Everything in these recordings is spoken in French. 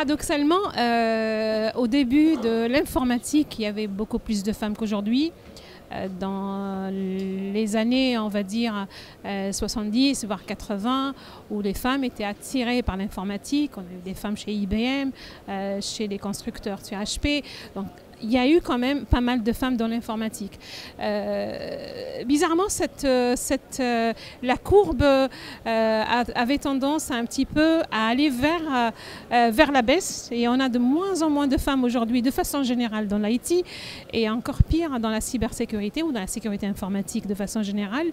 Paradoxalement, au début de l'informatique, il y avait beaucoup plus de femmes qu'aujourd'hui. Dans les années, on va dire, 70, voire 80, où les femmes étaient attirées par l'informatique. On a eu des femmes chez IBM, chez les constructeurs chez HP. Donc, il y a eu quand même pas mal de femmes dans l'informatique. Bizarrement, la courbe avait tendance un petit peu à aller vers la baisse, et on a de moins en moins de femmes aujourd'hui de façon générale dans l'IT, et encore pire dans la cybersécurité ou dans la sécurité informatique de façon générale,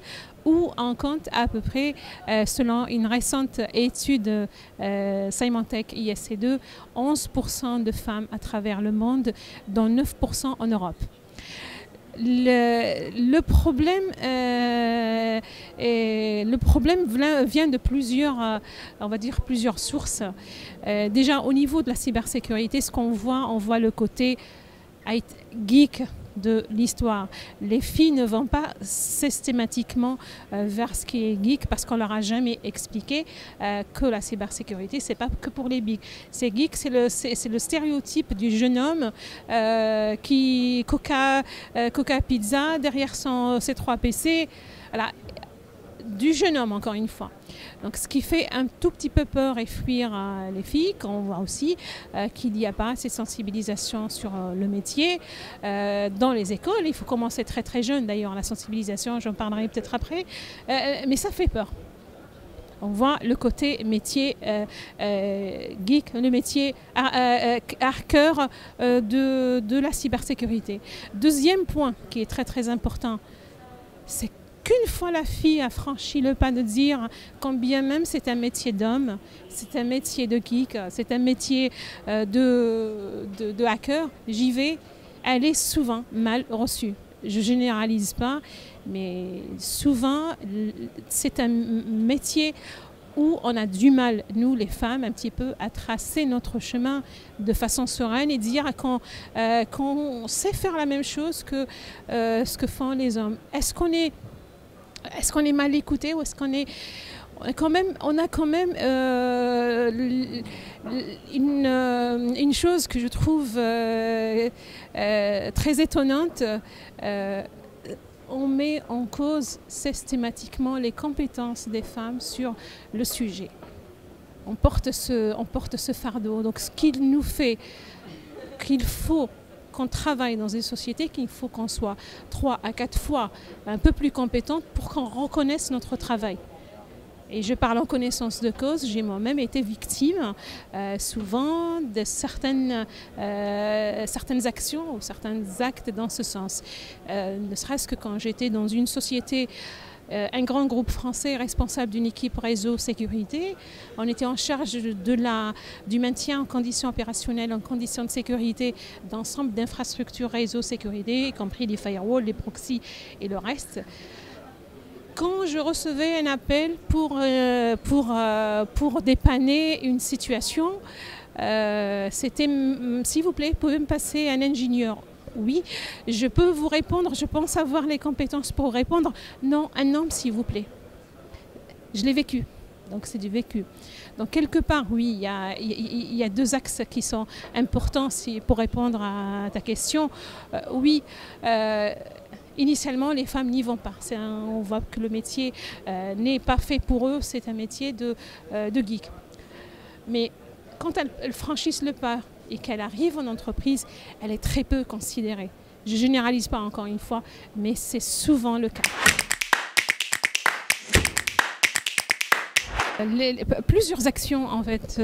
où on compte à peu près, selon une récente étude Symantec ISC2, 11% de femmes à travers le monde, dont 9% en Europe. Le problème vient de on va dire plusieurs sources. Déjà au niveau de la cybersécurité, ce qu'on voit, on voit le côté geek de l'histoire. Les filles ne vont pas systématiquement vers ce qui est geek parce qu'on leur a jamais expliqué que la cybersécurité, c'est pas que pour les geeks. C'est geek, c'est le stéréotype du jeune homme qui Coca Pizza derrière ses 3 PC. Voilà. Du jeune homme, encore une fois. Donc, ce qui fait un tout petit peu peur et fuir les filles, qu'on voit aussi qu'il n'y a pas assez de sensibilisation sur le métier dans les écoles. Il faut commencer très très jeune, d'ailleurs, la sensibilisation, j'en parlerai peut-être après, mais ça fait peur. On voit le côté métier geek, le métier hacker de la cybersécurité. Deuxième point qui est très très important, c'est qu'une fois la fille a franchi le pas de dire quand bien même c'est un métier d'homme, c'est un métier de geek, c'est un métier de hacker, j'y vais, elle est souvent mal reçue. Je ne généralise pas, mais souvent c'est un métier où on a du mal, nous les femmes, un petit peu à tracer notre chemin de façon sereine et dire qu'on sait faire la même chose que ce que font les hommes. Est-ce qu'on est mal écouté ou est-ce qu'on est... On a quand même une chose que je trouve très étonnante. On met en cause systématiquement les compétences des femmes sur le sujet. On porte ce fardeau. Donc ce qu'il nous fait, qu'il faut qu'on travaille dans une société, qu'il faut qu'on soit 3 à 4 fois un peu plus compétente pour qu'on reconnaisse notre travail. Et je parle en connaissance de cause, j'ai moi-même été victime souvent de certaines actions ou certains actes dans ce sens. Ne serait-ce que quand j'étais dans une société, un grand groupe français responsable d'une équipe réseau sécurité. On était en charge du maintien en conditions opérationnelles, en conditions de sécurité d'ensemble d'infrastructures réseau sécurité, y compris les firewalls, les proxys et le reste. Quand je recevais un appel pour dépanner une situation, c'était « s'il vous plaît, pouvez me passer un ingénieur ?» Oui, je peux vous répondre, je pense avoir les compétences pour répondre. Non, un homme, s'il vous plaît. Je l'ai vécu, donc c'est du vécu. Donc quelque part, oui, il y a 2 axes qui sont importants pour répondre à ta question. Oui, initialement, les femmes n'y vont pas. On voit que le métier n'est pas fait pour eux, c'est un métier de geek. Mais quand elles franchissent le pas, et qu'elle arrive en entreprise, elle est très peu considérée. Je ne généralise pas encore une fois, mais c'est souvent le cas. Plusieurs actions en fait,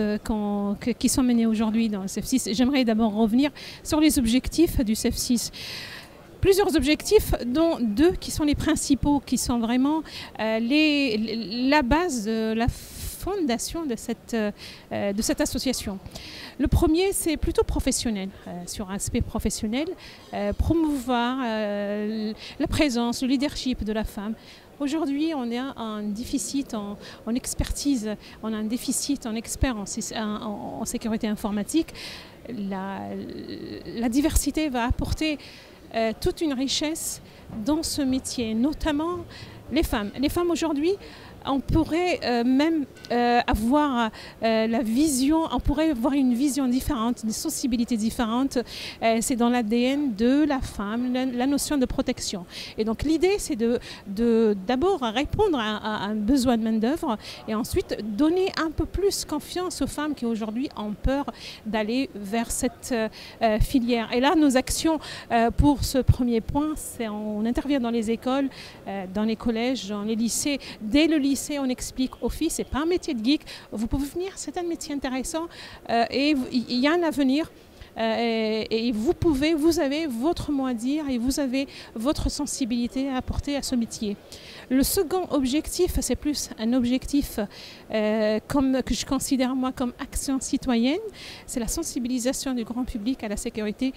qui sont menées aujourd'hui dans le CEF6. J'aimerais d'abord revenir sur les objectifs du CEF6. Plusieurs objectifs, dont 2 qui sont les principaux, qui sont vraiment la base de la fondation de cette association. Le premier, c'est plutôt professionnel, sur un aspect professionnel, promouvoir la présence, le leadership de la femme. Aujourd'hui, on a un déficit en expertise, on a un déficit en experts en sécurité informatique. La diversité va apporter toute une richesse dans ce métier, notamment les femmes. Les femmes aujourd'hui On pourrait même avoir la vision, on pourrait avoir une vision différente, une sensibilité différente. C'est dans l'ADN de la femme, la notion de protection. Et donc l'idée, c'est d'abord répondre à un besoin de main-d'œuvre et ensuite donner un peu plus confiance aux femmes qui aujourd'hui ont peur d'aller vers cette filière. Et là, nos actions pour ce premier point, c'est on intervient dans les écoles, dans les collèges, dans les lycées. Dès le lycée, on explique aux filles, c'est pas un métier de geek, vous pouvez venir, c'est un métier intéressant et il y a un avenir. Et vous avez votre mot à dire et vous avez votre sensibilité à apporter à ce métier. Le second objectif, c'est plus un objectif que je considère moi comme action citoyenne, c'est la sensibilisation du grand public à la sécurité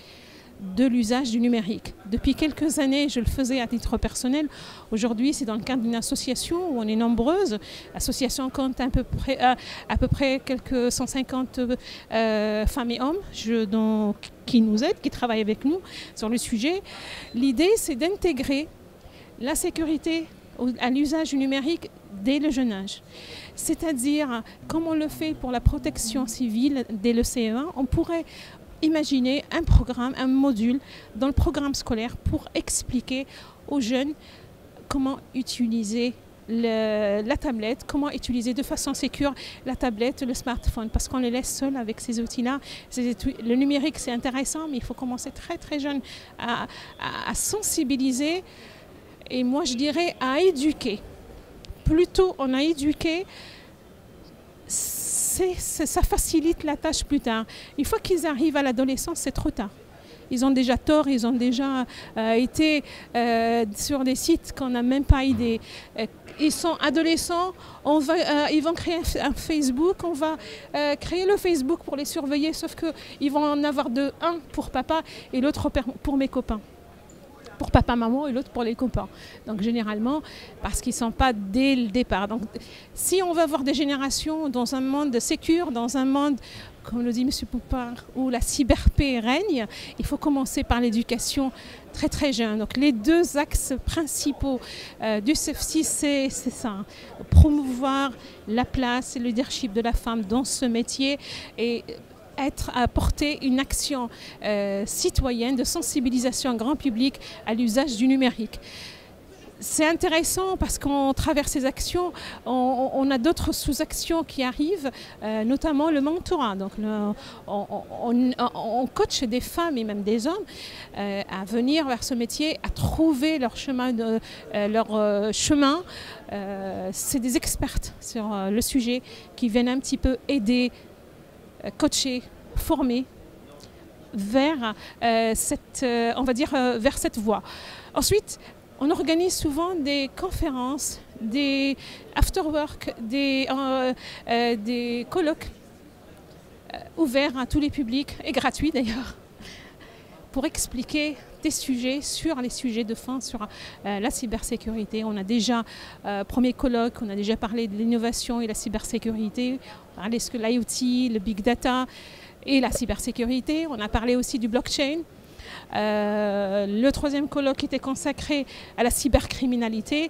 de l'usage du numérique. Depuis quelques années, je le faisais à titre personnel. Aujourd'hui, c'est dans le cadre d'une association où on est nombreuses. L'association compte à peu près quelques 150 femmes et hommes qui nous aident, qui travaillent avec nous sur le sujet. L'idée, c'est d'intégrer la sécurité à l'usage du numérique dès le jeune âge. C'est-à-dire, comme on le fait pour la protection civile dès le CE1, on pourrait imaginer un programme, un module dans le programme scolaire pour expliquer aux jeunes comment utiliser la tablette, comment utiliser de façon sécure la tablette, le smartphone, parce qu'on les laisse seuls avec ces outils-là. Le numérique, c'est intéressant, mais il faut commencer très très jeune à sensibiliser et moi je dirais à éduquer. Plus tôt on a éduqué, ça facilite la tâche plus tard. Une fois qu'ils arrivent à l'adolescence, c'est trop tard. Ils ont déjà tort, ils ont déjà été sur des sites qu'on n'a même pas idée. Ils sont adolescents, ils vont créer un Facebook, on va créer le Facebook pour les surveiller, sauf qu'ils vont en avoir un pour papa et l'autre pour mes copains. Pour papa, maman et l'autre pour les copains. Donc généralement, parce qu'ils ne sont pas dès le départ. Donc si on veut avoir des générations dans un monde sécure, dans un monde, comme le dit M. Poupard, où la cyberpaix règne, il faut commencer par l'éducation très très jeune. Donc les deux axes principaux du CEFSI, c'est ça. Promouvoir la place et le leadership de la femme dans ce métier et apporter une action citoyenne de sensibilisation grand public à l'usage du numérique. C'est intéressant parce qu'en travers ces actions, on a d'autres sous-actions qui arrivent, notamment le mentorat. Donc on coach des femmes et même des hommes à venir vers ce métier, à trouver leur chemin. C'est des expertes sur le sujet qui viennent un petit peu aider, coacher, former vers vers cette voie. Ensuite, on organise souvent des conférences, des after-work, des colloques ouverts à tous les publics et gratuits d'ailleurs, pour expliquer des sujets sur les sujets de fond, sur la cybersécurité. On a déjà, premier colloque, on a déjà parlé de l'innovation et la cybersécurité, on a parlé de l'IoT, le big data et la cybersécurité. On a parlé aussi du blockchain. Le troisième colloque était consacré à la cybercriminalité.